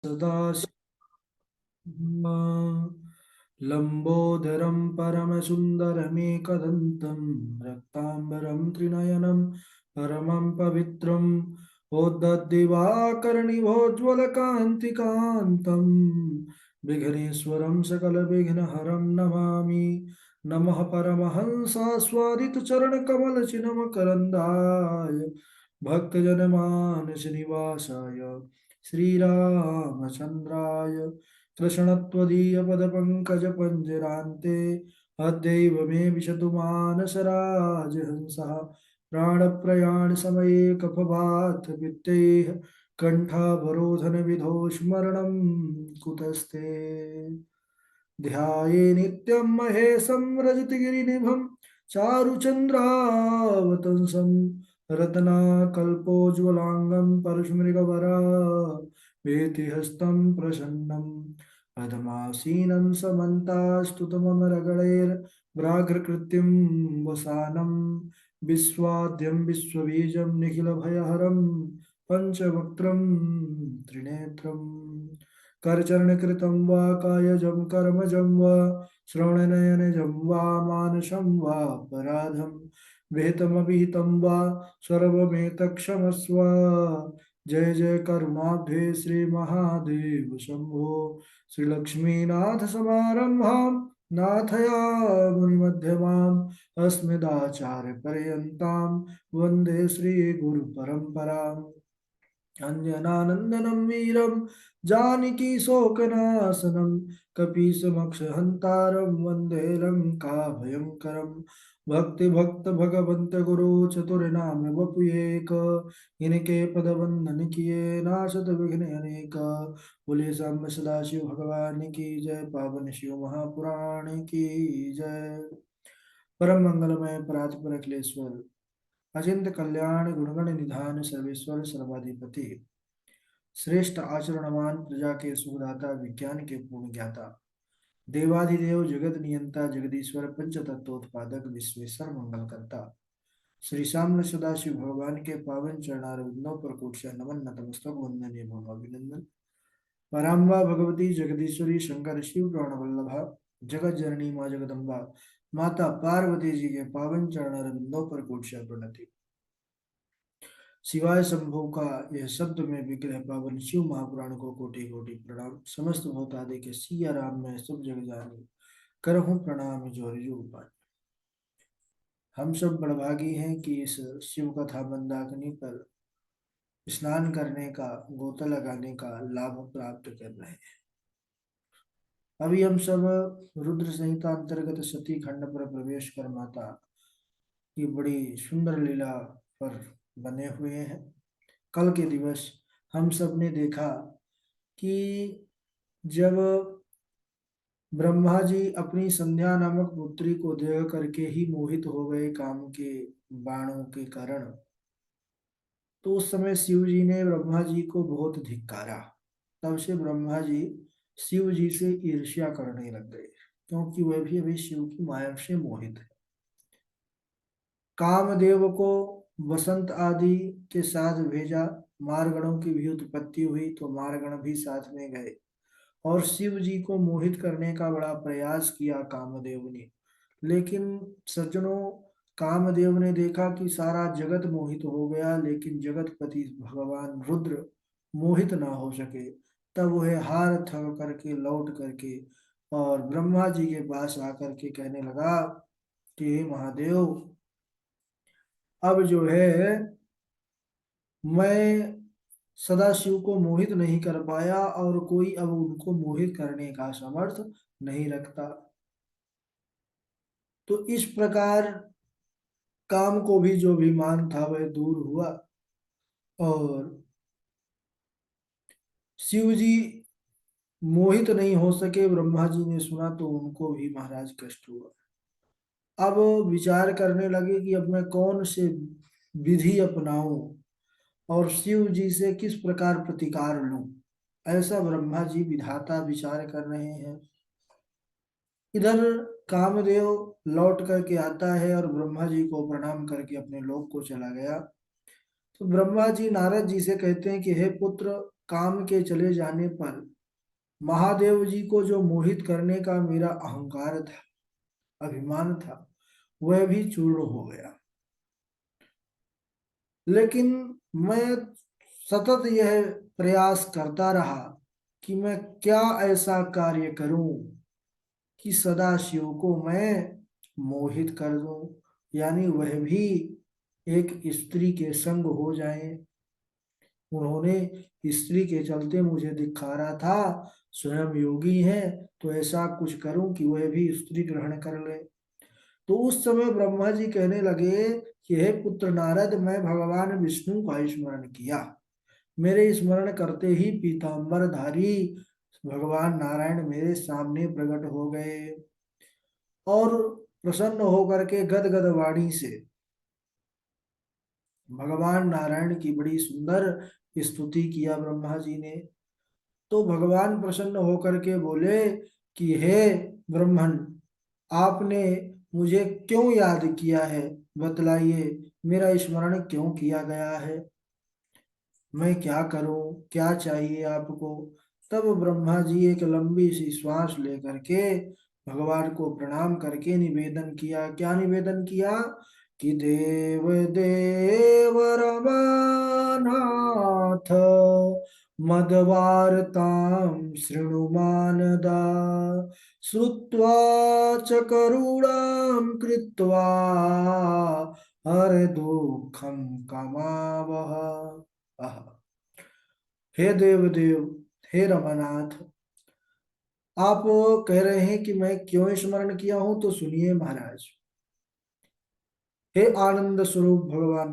सदा लंबोदरं परमसुन्दरमेकदन्तं रक्ताम्बरं त्रिनयनं परमं पवित्रम् ओद्दद्दिवाकरनिभोज्ज्वलकान्तिकान्तं विघ्नेश्वरं सकलविघ्नहरं नमामि। नमः परमहंसास्वादितचरणकमलचिन्मकरन्दाय भक्तजनमानसनिवासाय श्रीरामचन्द्राय कृष्णत्वदीयपदपङ्कजपञ्जरान्ते अद्यैव मे विशतु मानसराजहंसः प्राणप्रयाणसमये कफवातपित्तैः कण्ठावरोधनविधौ स्मरणं कुतस्ते। ध्याये नित्यं महेशं रजतगिरिनिभं चारुचन्द्रावतंसं रत्नाकल्पोज्ज्वलाङ्गं परशुमृगवरा वेतिहस्तं प्रसन्नं पद्मासीनं समन्तास्तुतममरगणैर्व्राघ्रकृत्यं वसानं विश्वाद्यं विश्वबीजं निखिलभयहरं पञ्चवक्त्रं त्रिनेत्रम् करचरणकृतं वा कायजं कर्मजं वा श्रवणनयनजं वा मानसं वा अपराधं विहितमविहितं वा सर्वमेतत्क्षमस्व। जय जय करुणाब्धे श्री महादेव शंभो। श्रीलक्ष्मीनाथ समारंभां नाथयामुनिमध्यमाम् अस्मदाचार्यपर्यन्तां वन्दे श्रीगुरुपरम्पराम्। अंजनानंदनम वीरम जानकी शोकनाशनम कपीसमक्षहंतारम वंदे लंका भयंकरम। भक्ति भक्त भगवंत गुरु चतुर्नाम वपुएक इनके पद वंदन किए नाशत विघ्न अनेक। बोले साम्ब सदाशिव भगवान की जय। पावन शिव महापुराण की जय। परम मंगलमय परात्पर अखिलेश्वर अचिंत कल्याण गुणगण निधान सर्वेश्वर सर्वाधिपति श्रेष्ठ आचरणवान प्रजा के सुखदाता विज्ञान के पूर्ण ज्ञाता देवाधिदेव जगत नियंता जगदीश्वर पंच तत्वोत्पादक विश्वेश्वर मंगल करता श्री श्याम सदाशिव भगवान के पावन चरणारविंदों पर कोटि नमन नतमस्तक वंदनीय भव अभिनंदन। पराम्बा भगवती जगदीश्वरी शंकर शिव प्राण वल्लभा जगत जननी माँ जगदम्बा माता पार्वती जी के पावन चरणारविंदों पर कोटि प्रणति। शिवाय शंभु का यह शब्द में विग्रह पावन शिव महापुराण को कोटि कोटि प्रणाम। समस्त भूतादि के सिया राम में सब जग जानी करहूं प्रणाम जोर जो पानी। हम सब बड़भागी हैं कि इस शिव कथा मंदाकिनी पर स्नान करने का गोता लगाने का लाभ प्राप्त कर रहे हैं। अभी हम सब रुद्र संहिता अंतर्गत सती खंड पर प्रवेश कर माता की बड़ी सुंदर लीला पर बने हुए हैं। कल के दिवस हम सब ने देखा कि जब ब्रह्मा जी अपनी संध्या नामक पुत्री को देख करके ही मोहित हो गए काम के बाणों के कारण, तो उस समय शिव जी ने ब्रह्मा जी को बहुत धिक्कारा। तब से ब्रह्मा जी शिव जी से ईर्ष्या करने लग गए, क्योंकि वह भी अभी शिव की माया से मोहित है। कामदेव को वसंत आदि के साथ भेजा, मारगणों की भी उत्पत्ति हुई तो मारगण भी साथ में गए और शिव जी को मोहित करने का बड़ा प्रयास किया कामदेव ने। लेकिन सज्जनों, कामदेव ने देखा कि सारा जगत मोहित हो गया लेकिन जगतपति भगवान रुद्र मोहित ना हो सके। तब वह हार थक करके लौट करके और ब्रह्मा जी के पास आकर के कहने लगा कि हे महादेव, अब जो है मैं सदाशिव को मोहित नहीं कर पाया और कोई अब उनको मोहित करने का समर्थ नहीं रखता। तो इस प्रकार काम को भी जो अभिमान था वह दूर हुआ और शिव जी मोहित नहीं हो सके। ब्रह्मा जी ने सुना तो उनको भी महाराज कष्ट हुआ। अब विचार करने लगे कि अब मैं कौन से विधि अपनाऊं और शिव जी से किस प्रकार प्रतिकार लूं। ऐसा ब्रह्मा जी विधाता विचार कर रहे हैं। इधर कामदेव लौट करके आता है और ब्रह्मा जी को प्रणाम करके अपने लोक को चला गया। तो ब्रह्मा जी नारद जी से कहते हैं कि हे पुत्र, काम के चले जाने पर महादेव जी को जो मोहित करने का मेरा अहंकार था, अभिमान था, वह भी चूर्ण हो गया। लेकिन मैं सतत यह प्रयास करता रहा कि मैं क्या ऐसा कार्य करूं कि सदाशिव को मैं मोहित कर दूं, यानी वह भी एक स्त्री के संग हो जाए। उन्होंने स्त्री के चलते मुझे दिखा रहा था स्वयं योगी है, तो ऐसा कुछ करूं कि वह भी स्त्री ग्रहण कर ले। तो उस समय ब्रह्मा जी कहने लगे कि हे पुत्र नारद, मैं भगवान विष्णु का स्मरण किया। मेरे स्मरण करते ही पीतांबरधारी भगवान नारायण मेरे सामने प्रकट हो गए और प्रसन्न होकर के गदगद वाणी से भगवान नारायण की बड़ी सुंदर स्तुति किया ब्रह्मा जी ने। तो भगवान प्रसन्न होकर के बोले कि हे ब्रह्मन, आपने मुझे क्यों याद किया है, बतलाइए मेरा स्मरण क्यों किया गया है, मैं क्या करूं, क्या चाहिए आपको। तब ब्रह्मा जी एक लंबी सी श्वास लेकर के भगवान को प्रणाम करके निवेदन किया। क्या निवेदन किया कि देव देव रमानाथ मदवार्तां शृणु मानदा श्रुत्वा च करुणां कृत्वा हर दुःखं कमावह। आहा। हे देव देव, हे रमानाथ, आप कह रहे हैं कि मैं क्यों स्मरण किया हूं, तो सुनिए महाराज। हे आनंद स्वरूप भगवान,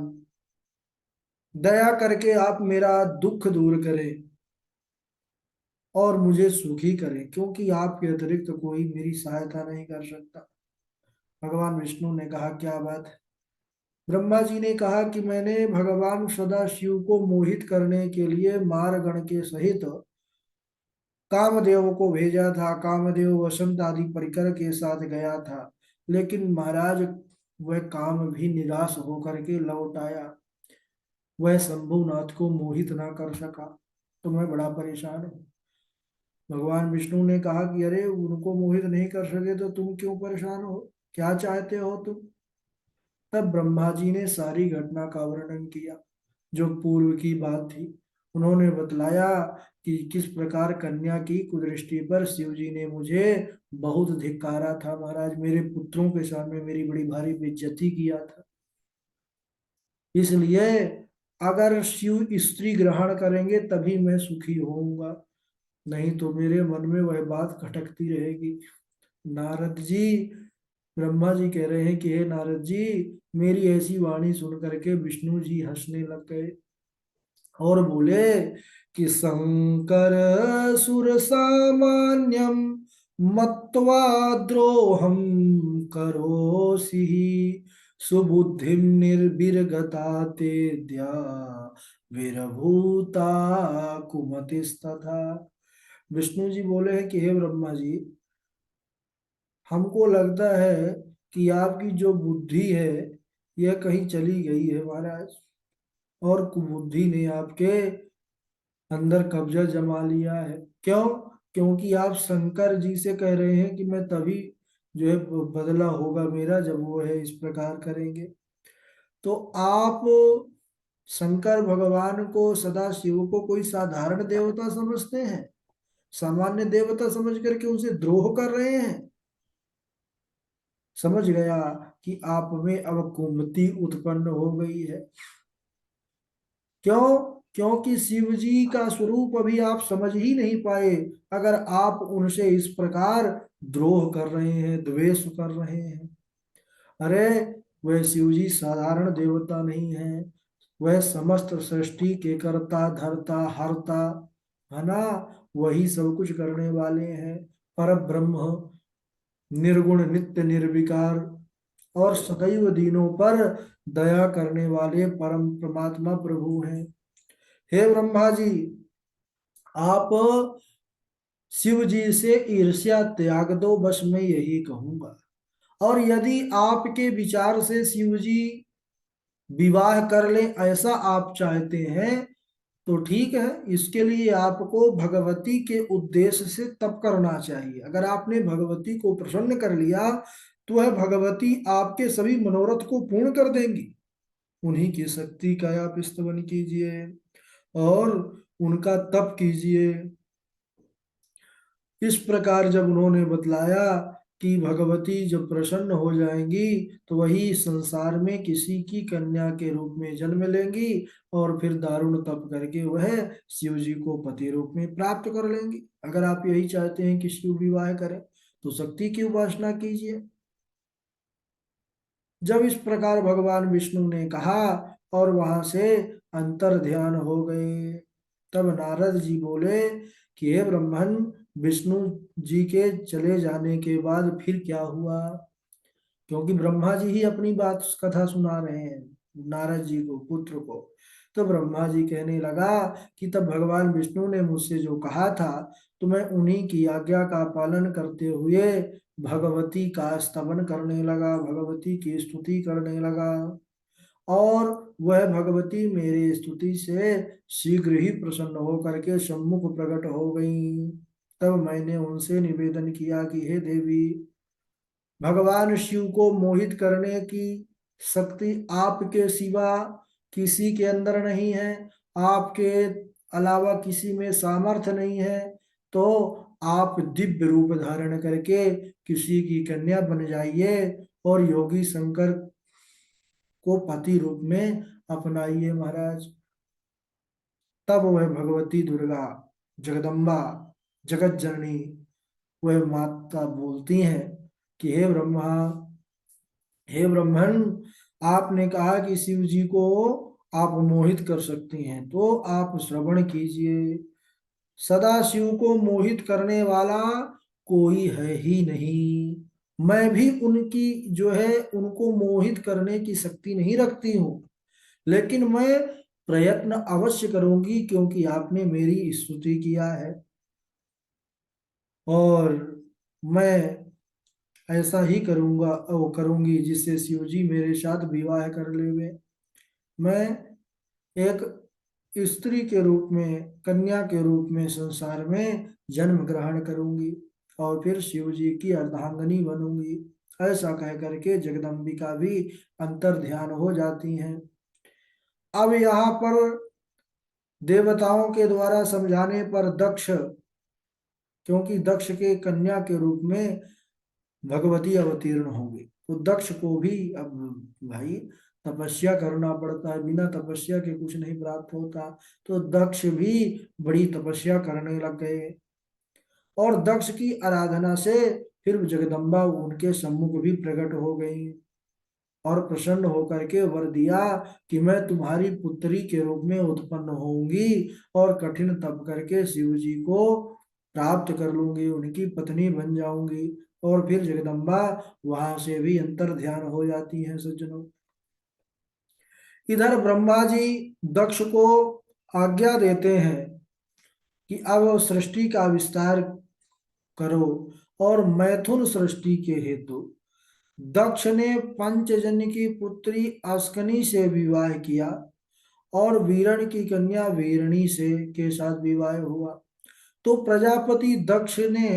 दया करके आप मेरा दुख दूर करें और मुझे सुखी करें, क्योंकि आपके अतिरिक्त कोई मेरी सहायता नहीं कर सकता। भगवान विष्णु ने कहा क्या बात है। ब्रह्मा जी ने कहा कि मैंने भगवान सदा शिव को मोहित करने के लिए मारगण के सहित कामदेव को भेजा था। कामदेव वसंत आदि परिकर के साथ गया था, लेकिन महाराज वह काम भी निराश होकर के लौट आया। वह शंभुनाथ को मोहित ना कर सका, तो मैं बड़ा परेशान हूँ। भगवान विष्णु ने कहा कि अरे, उनको मोहित नहीं कर सके तो तुम क्यों परेशान हो, क्या चाहते हो तुम। तब ब्रह्मा जी ने सारी घटना का वर्णन किया जो पूर्व की बात थी। उन्होंने बतलाया कि किस प्रकार कन्या की कुदृष्टि पर शिव जी ने मुझे बहुत धिक्कारा था महाराज, मेरे पुत्रों के सामने मेरी बड़ी भारी बेइज्जती किया था। इसलिए अगर शिव स्त्री ग्रहण करेंगे तभी मैं सुखी होऊंगा, नहीं तो मेरे मन में वह बात खटकती रहेगी। नारद जी, ब्रह्मा जी कह रहे हैं कि हे नारद जी, मेरी ऐसी वाणी सुन करके विष्णु जी हंसने लग गए और बोले कि शंकर सुर सामान्यम मत्वा द्रोहम करोसि सुबुद्धिम निर्विरगता तेद्या वीरभूता कुमतिस्तथा। विष्णु जी बोले हैं कि हे ब्रह्मा जी, हमको लगता है कि आपकी जो बुद्धि है यह कहीं चली गई है महाराज, और कुबुद्धि ने आपके अंदर कब्जा जमा लिया है। क्यों? क्योंकि आप शंकर जी से कह रहे हैं कि मैं तभी जो है बदला होगा मेरा जब वो है इस प्रकार करेंगे। तो आप शंकर भगवान को, सदा शिव को कोई साधारण देवता समझते हैं, सामान्य देवता समझ करके उनसे द्रोह कर रहे हैं। समझ गया कि आप में अब कुमति उत्पन्न हो गई है। क्यों? क्योंकि शिव जी का स्वरूप अभी आप समझ ही नहीं पाए। अगर आप उनसे इस प्रकार द्रोह कर रहे हैं, द्वेष कर रहे हैं, अरे वह शिव जी साधारण देवता नहीं है, वह समस्त सृष्टि के कर्ता धर्ता हरता है ना, वही सब कुछ करने वाले हैं। पर ब्रह्म, निर्गुण नित्य निर्विकार और सदैव दीनों पर दया करने वाले परम परमात्मा प्रभु हैं। हे ब्रह्मा जी, आप शिव जी से ईर्ष्या त्याग दो, बस मैं यही कहूंगा। और यदि आपके विचार से शिव जी विवाह कर ले, ऐसा आप चाहते हैं, तो ठीक है, इसके लिए आपको भगवती के उद्देश्य से तप करना चाहिए। अगर आपने भगवती को प्रसन्न कर लिया तो वह भगवती आपके सभी मनोरथ को पूर्ण कर देंगी। उन्हीं की शक्ति का आप स्तवन कीजिए और उनका तप कीजिए। इस प्रकार जब उन्होंने बतलाया कि भगवती जब प्रसन्न हो जाएंगी तो वही संसार में किसी की कन्या के रूप में जन्म लेंगी और फिर दारुण तप करके वह शिव जी को पति रूप में प्राप्त कर लेंगी। अगर आप यही चाहते हैं कि शिव विवाह करें तो शक्ति की उपासना कीजिए। जब इस प्रकार भगवान विष्णु ने कहा और वहां से अंतर ध्यान हो गए, तब नारद जी बोले कि हे ब्रह्मन, विष्णु जी के चले जाने के बाद फिर क्या हुआ? क्योंकि ब्रह्मा जी ही अपनी बात कथा सुना रहे हैं नारद जी को, पुत्र को। तो ब्रह्मा जी कहने लगा कि तब भगवान विष्णु ने मुझसे जो कहा था तो मैं उन्हीं की आज्ञा का पालन करते हुए भगवती का स्तवन करने लगा, भगवती की स्तुति करने लगा। और वह भगवती मेरे स्तुति से शीघ्र ही प्रसन्न होकर के सम्मुख प्रकट हो गई। तब मैंने उनसे निवेदन किया कि हे देवी, भगवान शिव को मोहित करने की शक्ति आपके सिवा किसी के अंदर नहीं है, आपके अलावा किसी में सामर्थ्य नहीं है। तो आप दिव्य रूप धारण करके किसी की कन्या बन जाइए और योगी शंकर को पति रूप में अपनाइए महाराज। तब वह भगवती दुर्गा, जगदम्बा, जगत जननी, वह माता बोलती हैं कि हे ब्रह्मा, हे ब्रह्मन, आपने कहा कि शिव जी को आप मोहित कर सकती हैं, तो आप श्रवण कीजिए। सदा शिव को मोहित करने वाला कोई है ही नहीं। मैं भी उनकी जो है उनको मोहित करने की शक्ति नहीं रखती हूँ, लेकिन मैं प्रयत्न अवश्य करूंगी क्योंकि आपने मेरी स्तुति किया है। और मैं ऐसा ही करूंगा, वो करूंगी जिससे शिव जी मेरे साथ विवाह कर लेवे। मैं एक स्त्री के रूप में, कन्या के रूप में संसार में जन्म ग्रहण करूंगी और फिर शिव जी की अर्धांगिनी बनूंगी। ऐसा कह करके जगदम्बिका भी अंतर ध्यान हो जाती हैं। अब यहाँ पर देवताओं के द्वारा समझाने पर दक्ष, क्योंकि दक्ष के कन्या के रूप में भगवती अवतीर्ण होंगी, तो दक्ष को भी अब भाई तपस्या करना पड़ता है, बिना तपस्या के कुछ नहीं प्राप्त होता। तो दक्ष भी बड़ी तपस्या करने लग गए और दक्ष की आराधना से फिर जगदम्बा उनके सम्मुख भी प्रकट हो गई और प्रसन्न होकर के वर दिया कि मैं तुम्हारी पुत्री के रूप में उत्पन्न होंगी और कठिन तप करके शिव जी को प्राप्त कर लूंगी, उनकी पत्नी बन जाऊंगी। और फिर जगदम्बा वहां से भी अंतर ध्यान हो जाती हैं सज्जनों। इधर ब्रह्मा जी दक्ष को आज्ञा देते हैं कि अब सृष्टि का विस्तार करो। और मैथुन सृष्टि के हेतु दक्ष ने पंचजन्य की पुत्री अस्कनी से विवाह किया और वीरण की कन्या वीरणी से के साथ विवाह हुआ। तो प्रजापति दक्ष ने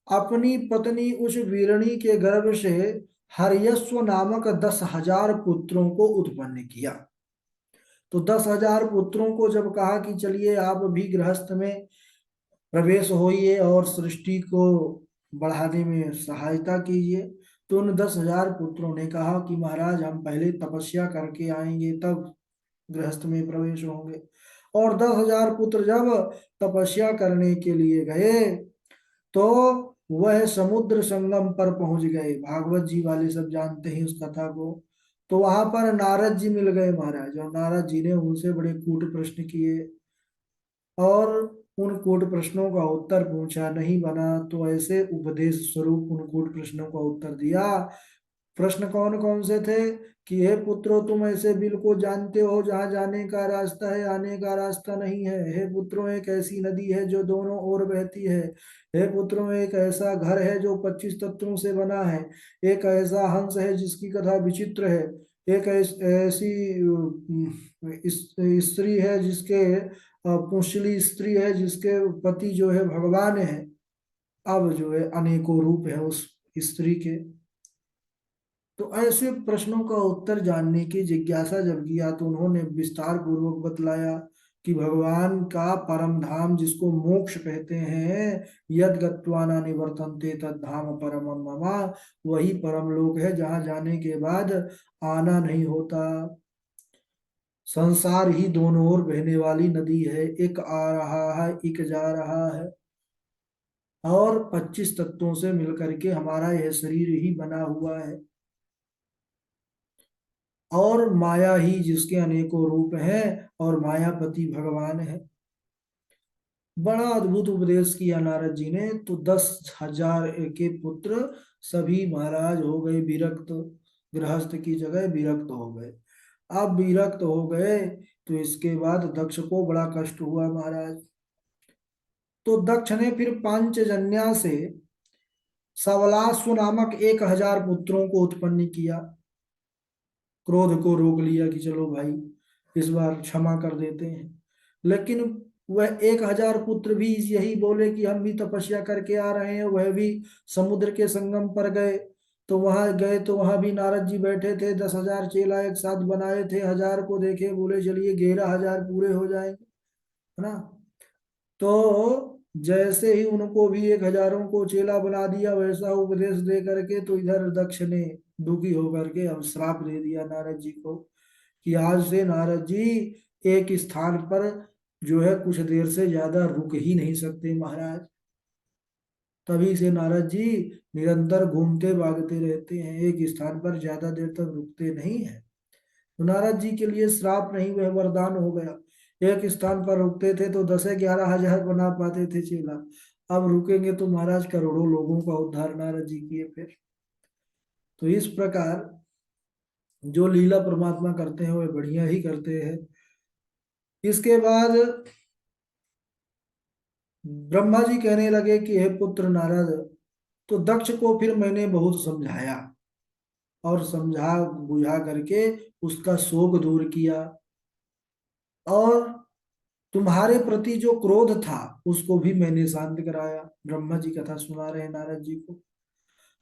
अपनी पत्नी उस वीरणी के गर्भ से हर्यश्व नामक 10,000 पुत्रों को उत्पन्न किया। तो 10,000 पुत्रों को जब कहा कि चलिए आप भी गृहस्थ में प्रवेश होइए और सृष्टि को बढ़ाने में सहायता कीजिए, तो उन 10,000 पुत्रों ने कहा कि महाराज हम पहले तपस्या करके आएंगे तब गृहस्थ में प्रवेश होंगे। और 10,000 पुत्र जब तपस्या करने के लिए गए तो वह समुद्र संगम पर पहुंच गए। भागवत जी वाले सब जानते हैं उस कथा को। तो वहां पर नारद जी मिल गए महाराज, और नारद जी ने उनसे बड़े कूट प्रश्न किए और उन कूट प्रश्नों का उत्तर पूछा, नहीं बना तो ऐसे उपदेश स्वरूप उन कूट प्रश्नों का उत्तर दिया। प्रश्न कौन कौन से थे कि हे पुत्रों, तुम ऐसे बिल को जानते हो जहाँ जाने का रास्ता है आने का रास्ता नहीं है। हे पुत्रों, एक ऐसी नदी है जो दोनों ओर बहती है। हे पुत्रों, एक ऐसा घर है जो 25 तत्वों से बना है। एक ऐसा हंस है जिसकी कथा विचित्र है। एक ऐसी स्त्री है जिसके पुंसली स्त्री है जिसके पति जो है भगवान है, अब जो है अनेकों रूप है उस स्त्री के। तो ऐसे प्रश्नों का उत्तर जानने की जिज्ञासा जब किया तो उन्होंने विस्तार पूर्वक बतलाया कि भगवान का परम धाम जिसको मोक्ष कहते हैं, यद गत्वा न निवर्तन्ते तद धाम परमम मम, वही परम लोक है जहाँ जाने के बाद आना नहीं होता। संसार ही दोनों ओर बहने वाली नदी है, एक आ रहा है एक जा रहा है, और 25 तत्वों से मिलकर के हमारा यह शरीर ही बना हुआ है, और माया ही जिसके अनेकों रूप हैं, और मायापति भगवान है। बड़ा अद्भुत उपदेश किया नारद जी ने। तो 10,000 के पुत्र सभी महाराज हो गए विरक्त, गृहस्थ की जगह विरक्त हो गए। अब विरक्त हो गए तो इसके बाद दक्ष को बड़ा कष्ट हुआ महाराज। तो दक्ष ने फिर पांचजन्या से सवलास्व नामक 1,000 पुत्रों को उत्पन्न किया। क्रोध को रोक लिया कि चलो भाई इस बार क्षमा कर देते हैं। लेकिन वह 1,000 पुत्र भी यही बोले कि हम भी तपस्या करके आ रहे हैं। वह भी समुद्र के संगम पर गए, तो वहां गए तो वहां भी नारद जी बैठे थे। 10,000 चेला एक साथ बनाए थे, 1,000 को देखे, बोले चलिए 11,000 पूरे हो जाएंगे, है ना। तो जैसे ही उनको भी 1,000 को चेला बना दिया, वैसा उपदेश दे करके तो इधर दक्ष ने दुखी होकर के अब श्राप दे दिया नारद जी को कि आज से नारद जी एक स्थान पर जो है कुछ देर से ज्यादा रुक ही नहीं सकते महाराज। तभी से नारद जी निरंतर घूमते भागते रहते हैं, एक स्थान पर ज्यादा देर तक रुकते नहीं है। तो नारद जी के लिए श्राप नहीं, वह वरदान हो गया। एक स्थान पर रुकते थे तो 10-11 हजार बना पाते थे चेला, अब रुकेंगे तो महाराज करोड़ों लोगों का उद्धार नारद जी किए फिर। तो इस प्रकार जो लीला परमात्मा करते हैं वह बढ़िया ही करते हैं। इसके बाद ब्रह्मा जी कहने लगे कि हे पुत्र नारद, तो दक्ष को फिर मैंने बहुत समझाया, और समझा बुझा करके उसका शोक दूर किया, और तुम्हारे प्रति जो क्रोध था उसको भी मैंने शांत कराया। ब्रह्मा जी कथा सुना रहे हैं नारद जी को।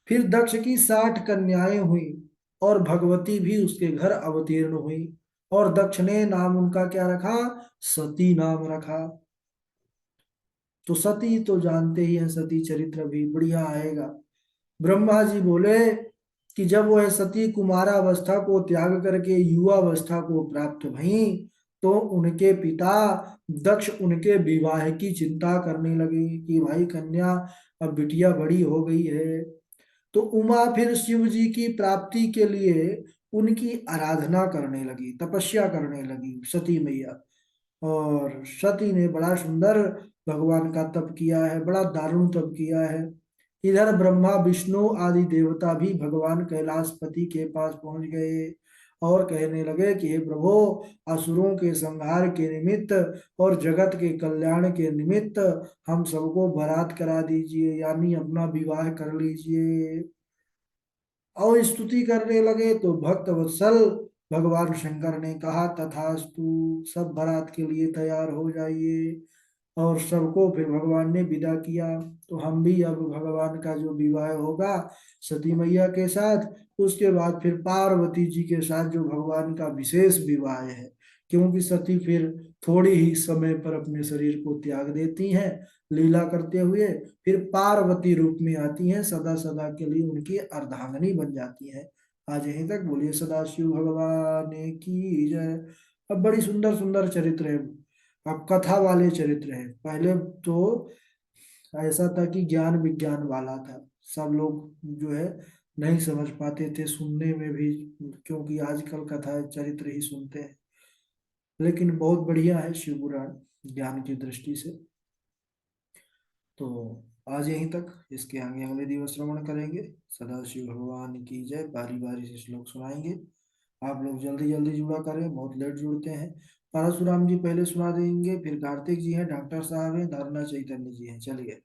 फिर दक्ष की 60 कन्याएं हुई, और भगवती भी उसके घर अवतीर्ण हुई, और दक्ष ने नाम उनका क्या रखा? सती नाम रखा। तो सती तो जानते ही हैं, सती चरित्र भी बढ़िया आएगा। ब्रह्मा जी बोले कि जब वह सती कुमारावस्था को त्याग करके युवावस्था को प्राप्त भई, तो उनके पिता दक्ष उनके विवाह की चिंता करने लगे कि भाई कन्या अब बिटिया बड़ी हो गई है। तो उमा फिर शिव जी की प्राप्ति के लिए उनकी आराधना करने लगी, तपस्या करने लगी सती मैया। और सती ने बड़ा सुंदर भगवान का तप किया है, बड़ा दारुण तप किया है। इधर ब्रह्मा विष्णु आदि देवता भी भगवान कैलाशपति के पास पहुंच गए, और कहने लगे कि हे प्रभु, असुरों के संहार के निमित्त और जगत के कल्याण के निमित्त हम सबको बारात करा दीजिए, यानी अपना विवाह कर लीजिए। और स्तुति करने लगे तो भक्त वत्सल भगवान शंकर ने कहा तथास्तु, सब बारात के लिए तैयार हो जाइए। और सबको फिर भगवान ने विदा किया। तो हम भी अब भगवान का जो विवाह होगा सती मैया के साथ, उसके बाद फिर पार्वती जी के साथ जो भगवान का विशेष विवाह है, क्योंकि सती फिर थोड़ी ही समय पर अपने शरीर को त्याग देती हैं लीला करते हुए, फिर पार्वती रूप में आती हैं, सदा सदा के लिए उनकी अर्धांगिनी बन जाती हैं। आज यहीं तक, बोलिए सदाशिव भगवान की जय। अब बड़ी सुंदर सुंदर चरित्र है, अब कथा वाले चरित्र है। पहले तो ऐसा था कि ज्ञान विज्ञान वाला था, सब लोग जो है नहीं समझ पाते थे सुनने में भी, क्योंकि आजकल कथा चरित्र ही सुनते हैं। लेकिन बहुत बढ़िया है शिव पुराण ज्ञान की दृष्टि से। तो आज यहीं तक, इसके आगे अगले दिवस श्रवण करेंगे। सदाशिव भगवान की जय। बारी बारी से श्लोक सुनाएंगे, आप लोग जल्दी जल्दी जुड़ा करें, बहुत लेट जुड़ते हैं। परशुराम जी पहले सुना देंगे, फिर कार्तिक जी हैं, डॉक्टर साहब हैं, धरना चैतन्य जी हैं। चलिए।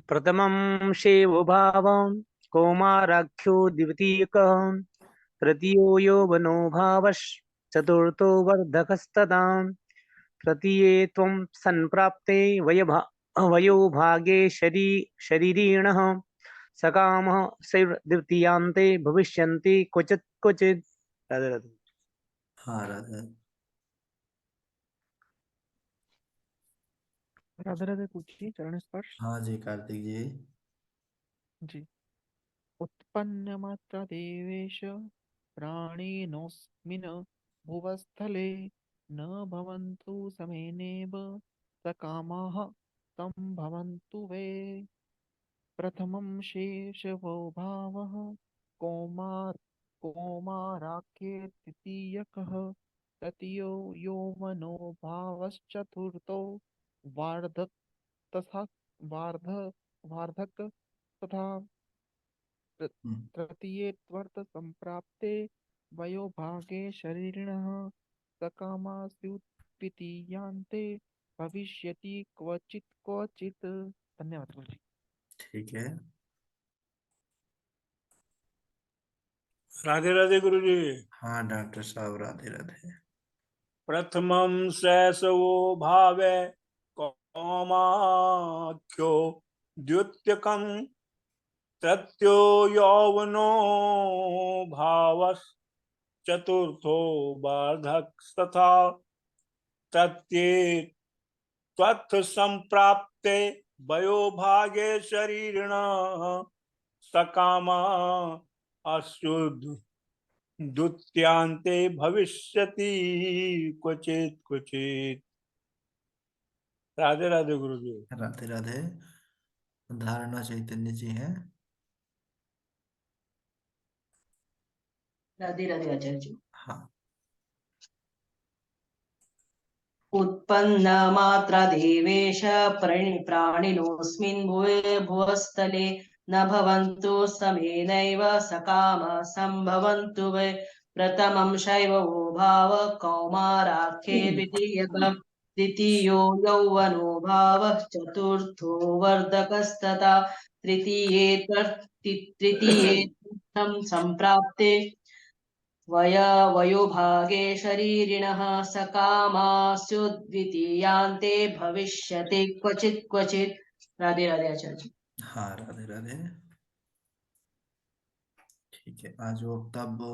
प्रथमं शिवो भावं कौमाराख्यो द्वितीयकः तृतीयो यौवनो भावश्चतुर्थो वर्धकस्तथा तृतीये त्वं संप्राप्ते वयोभागे शरीरिणः सकामः द्वितीयान्ते भविष्यन्ति क्वचित् क्वचित्। राधे राधे। हाँ राधे। राधे राधे पूछिए चरण स्पर्श। हाँ जी कार्तिक जी। जी। उत्पन्नमात्र देवेश प्राणिनोऽस्मिन् भुवस्थले न भवन्तु समेनेव सकामाः सम्भवन्तु वे। प्रथमं शेषवो भावः कौमाराख्ये तृतीयकः तृतीयो यौवनो भावश्चतुर्थो वार्धक तथा वार्ध वार्धक तथा हम्म, तृतीये त्वर्थ संप्राप्ते वयोभागे शरीरिणः सकामास्युत्पीतियान्ते भविष्यति क्वचित् क्वचित्। धन्यवाद गुरुजी। ठीक है। राधे राधे गुरु जी। हाँ डॉक्टर साहब राधे राधे। प्रथमं शैशवो भावे कौमाख्यो द्वितीयकं तृतीयो यौवनो भावश्चतुर्थो वार्धक्स्तथा तृतीये त्वत् संप्राप्ते वयोभागे शरीरिणः सकामा अशुद्ध द्वितीयांते भविष्यति क्वचित क्वचित। राधे राधे गुरु जी। राधे राधे। धारणा चैतन्य जी हैं। राधे राधे आचार्य जी। हाँ। उत्पन्नमात्रदेवेश प्राणिनोऽस्मिन् भुवे भुवस्थले न भवन्तु समेनैव सकाम सम्भवन्तु वै। प्रथमं शैवो भाव कौमाराख्ये द्वितीयकं द्वितीयो यौवनो भावः चतुर्थो वर्धकस्तथा तृतीये तृतीये सम्प्राप्ते वयोभागे शरीरिणः सकामास्युद्वितीयान्ते भविष्यति क्वचित् क्वचित्। राधे राधे आचार्य जी। हाँ राधे राधे। ठीक है आज वक्तव्य